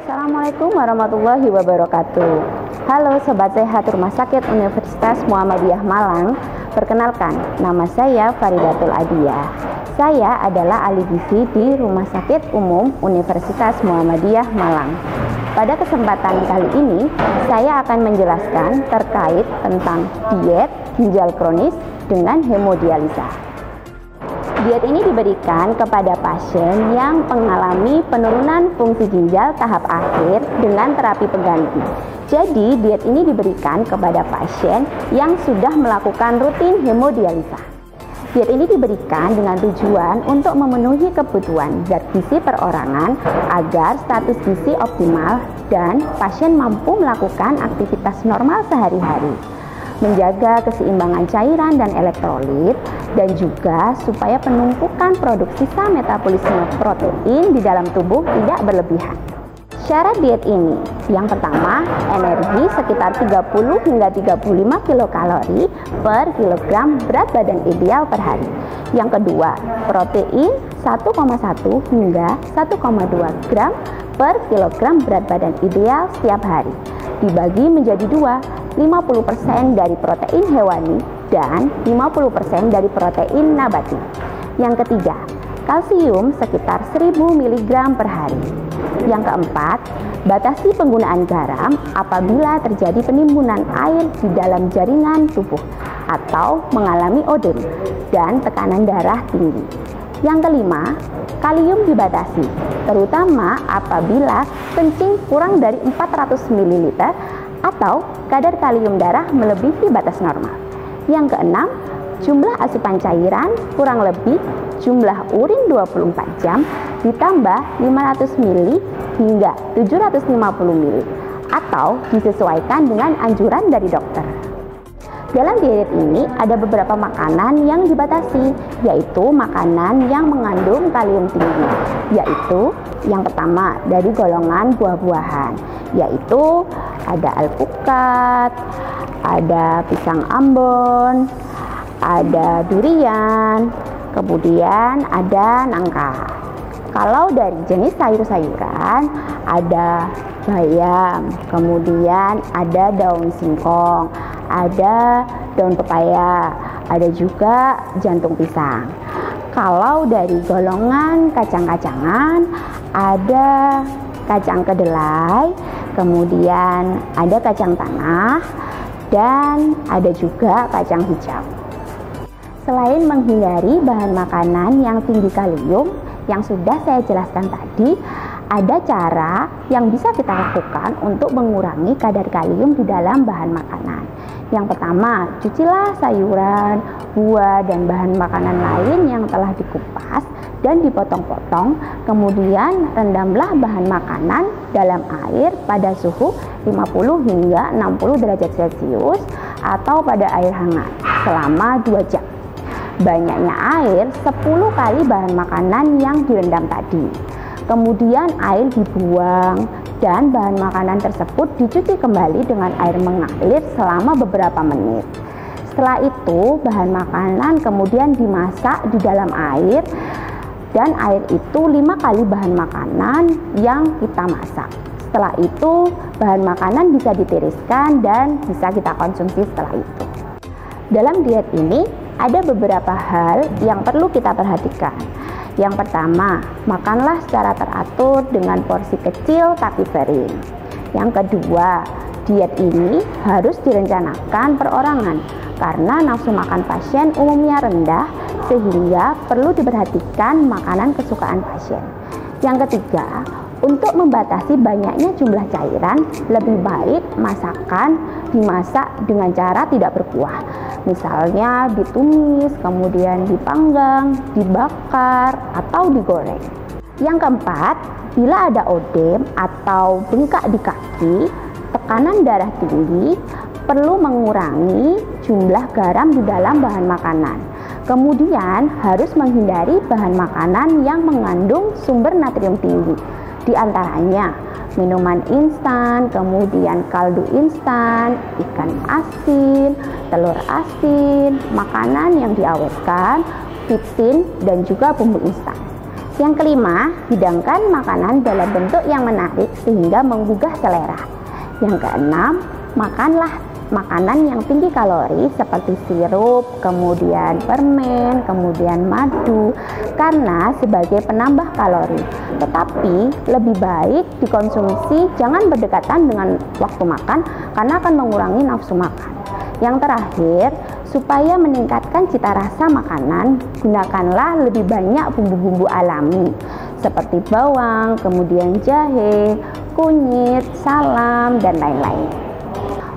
Assalamualaikum warahmatullahi wabarakatuh. Halo Sobat Sehat Rumah Sakit Universitas Muhammadiyah Malang. Perkenalkan, nama saya Faridatul Adiyah. Saya adalah ahli gizi di Rumah Sakit Umum Universitas Muhammadiyah Malang. Pada kesempatan kali ini, saya akan menjelaskan terkait tentang diet ginjal kronis dengan hemodialisa. Diet ini diberikan kepada pasien yang mengalami penurunan fungsi ginjal tahap akhir dengan terapi pengganti. Jadi, diet ini diberikan kepada pasien yang sudah melakukan rutin hemodialisa. Diet ini diberikan dengan tujuan untuk memenuhi kebutuhan zat gizi perorangan agar status gizi optimal dan pasien mampu melakukan aktivitas normal sehari-hari, menjaga keseimbangan cairan dan elektrolit, dan juga supaya penumpukan produk sisa metabolisme protein di dalam tubuh tidak berlebihan. Syarat diet ini, yang pertama, energi sekitar 30 hingga 35 kilokalori per kilogram berat badan ideal per hari. Yang kedua, protein 1,1 hingga 1,2 gram per kilogram berat badan ideal setiap hari. Dibagi menjadi dua, 50% dari protein hewani dan 50% dari protein nabati. Yang ketiga, kalsium sekitar 1000 mg per hari. Yang keempat, batasi penggunaan garam apabila terjadi penimbunan air di dalam jaringan tubuh atau mengalami odem dan tekanan darah tinggi. Yang kelima, kalium dibatasi, terutama apabila kencing kurang dari 400 ml atau kadar kalium darah melebihi batas normal. Yang keenam, jumlah asupan cairan kurang lebih jumlah urin 24 jam ditambah 500 ml hingga 750 ml atau disesuaikan dengan anjuran dari dokter. Dalam diet ini ada beberapa makanan yang dibatasi, yaitu makanan yang mengandung kalium tinggi, yaitu yang pertama dari golongan buah-buahan, yaitu ada alpukat, ada pisang ambon, ada durian, kemudian ada nangka. Kalau dari jenis sayur-sayuran ada bayam, kemudian ada daun singkong, ada daun pepaya, ada juga jantung pisang. Kalau dari golongan kacang-kacangan ada kacang kedelai, kemudian ada kacang tanah, dan ada juga kacang hijau. Selain menghindari bahan makanan yang tinggi kalium yang sudah saya jelaskan tadi, ada cara yang bisa kita lakukan untuk mengurangi kadar kalium di dalam bahan makanan. Yang pertama, cucilah sayuran, buah, dan bahan makanan lain yang telah dikupas dan dipotong-potong, kemudian rendamlah bahan makanan dalam air pada suhu 50 hingga 60 derajat Celcius atau pada air hangat selama 2 jam. Banyaknya air 10 kali bahan makanan yang direndam tadi. Kemudian air dibuang dan bahan makanan tersebut dicuci kembali dengan air mengalir selama beberapa menit. Setelah itu bahan makanan kemudian dimasak di dalam air, dan air itu 5 kali bahan makanan yang kita masak. Setelah itu bahan makanan bisa ditiriskan dan bisa kita konsumsi setelah itu. Dalam diet ini ada beberapa hal yang perlu kita perhatikan. Yang pertama, makanlah secara teratur dengan porsi kecil tapi sering. Yang kedua, diet ini harus direncanakan perorangan karena nafsu makan pasien umumnya rendah sehingga perlu diperhatikan makanan kesukaan pasien. Yang ketiga, untuk membatasi banyaknya jumlah cairan, lebih baik masakan dimasak dengan cara tidak berkuah. Misalnya ditumis, kemudian dipanggang, dibakar, atau digoreng. Yang keempat, bila ada odem atau bengkak di kaki, tekanan darah tinggi, perlu mengurangi jumlah garam di dalam bahan makanan. Kemudian harus menghindari bahan makanan yang mengandung sumber natrium tinggi. Di antaranya minuman instan, kemudian kaldu instan, ikan asin, telur asin, makanan yang diawetkan, pipsin, dan juga bumbu instan. Yang kelima, hidangkan makanan dalam bentuk yang menarik sehingga menggugah selera. Yang keenam, makanlah makanan yang tinggi kalori seperti sirup, kemudian permen, kemudian madu, karena sebagai penambah kalori. Tetapi lebih baik dikonsumsi jangan berdekatan dengan waktu makan karena akan mengurangi nafsu makan. Yang terakhir, supaya meningkatkan cita rasa makanan, gunakanlah lebih banyak bumbu-bumbu alami seperti bawang, kemudian jahe, kunyit, salam, dan lain-lain.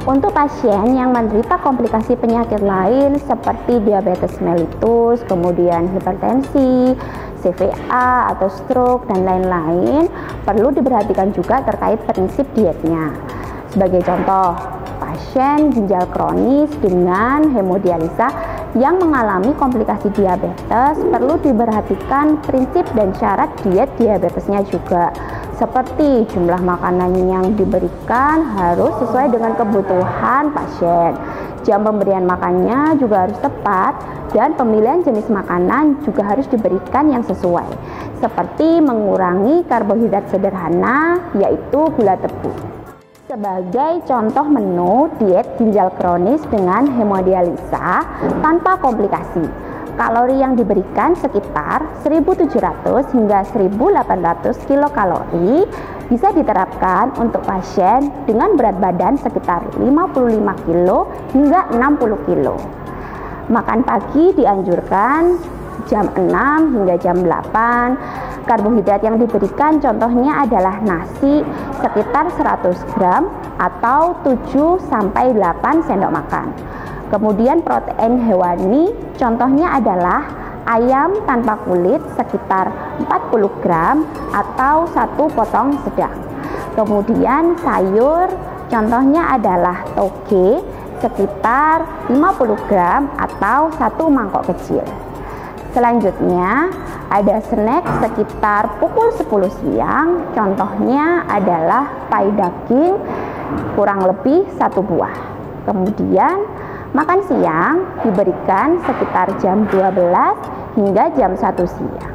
Untuk pasien yang menderita komplikasi penyakit lain seperti diabetes mellitus, kemudian hipertensi, CVA atau stroke, dan lain-lain, perlu diperhatikan juga terkait prinsip dietnya. Sebagai contoh, pasien ginjal kronis dengan hemodialisa yang mengalami komplikasi diabetes perlu diperhatikan prinsip dan syarat diet diabetesnya juga, seperti jumlah makanan yang diberikan harus sesuai dengan kebutuhan pasien, jam pemberian makannya juga harus tepat, dan pemilihan jenis makanan juga harus diberikan yang sesuai, seperti mengurangi karbohidrat sederhana yaitu gula tebu. Sebagai contoh menu diet ginjal kronis dengan hemodialisa tanpa komplikasi, kalori yang diberikan sekitar 1.700 hingga 1.800 kilokalori bisa diterapkan untuk pasien dengan berat badan sekitar 55 kilo hingga 60 kilo. Makan pagi dianjurkan jam 6 hingga jam 8. Karbohidrat yang diberikan contohnya adalah nasi sekitar 100 gram atau 7-8 sendok makan. Kemudian protein hewani contohnya adalah ayam tanpa kulit sekitar 40 gram atau 1 potong sedang. Kemudian sayur contohnya adalah toge sekitar 50 gram atau 1 mangkok kecil. Selanjutnya ada snack sekitar pukul 10 siang, contohnya adalah pai daging kurang lebih 1 buah. Kemudian makan siang diberikan sekitar jam 12 hingga jam 1 siang.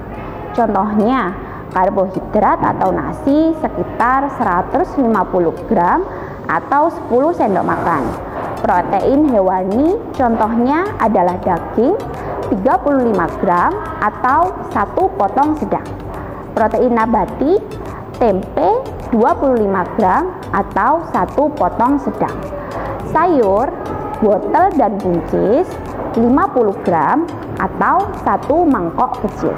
Contohnya karbohidrat atau nasi sekitar 150 gram atau 10 sendok makan. Protein hewani contohnya adalah daging 35 gram atau 1 potong sedang. Protein nabati tempe 25 gram atau 1 potong sedang. Sayur, wortel dan buncis 50 gram atau 1 mangkok kecil.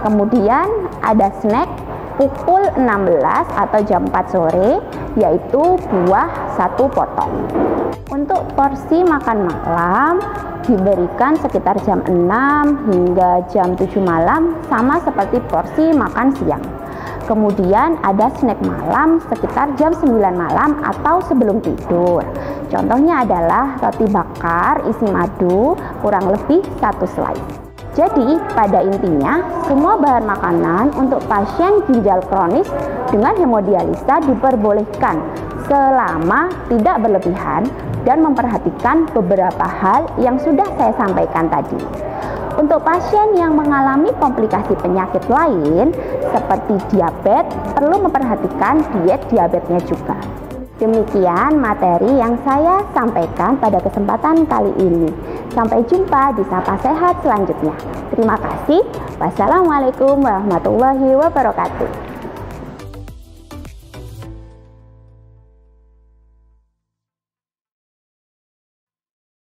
Kemudian ada snack pukul 16 atau jam 4 sore yaitu buah 1 potong. Untuk porsi makan malam diberikan sekitar jam 6 hingga jam 7 malam sama seperti porsi makan siang. Kemudian ada snack malam sekitar jam 9 malam atau sebelum tidur. Contohnya adalah roti bakar isi madu kurang lebih 1 slice. Jadi pada intinya semua bahan makanan untuk pasien ginjal kronis dengan hemodialisa diperbolehkan selama tidak berlebihan dan memperhatikan beberapa hal yang sudah saya sampaikan tadi. Untuk pasien yang mengalami komplikasi penyakit lain seperti diabetes, perlu memperhatikan diet diabetesnya juga. Demikian materi yang saya sampaikan pada kesempatan kali ini. Sampai jumpa di Sapa Sehat selanjutnya. Terima kasih. Wassalamualaikum warahmatullahi wabarakatuh.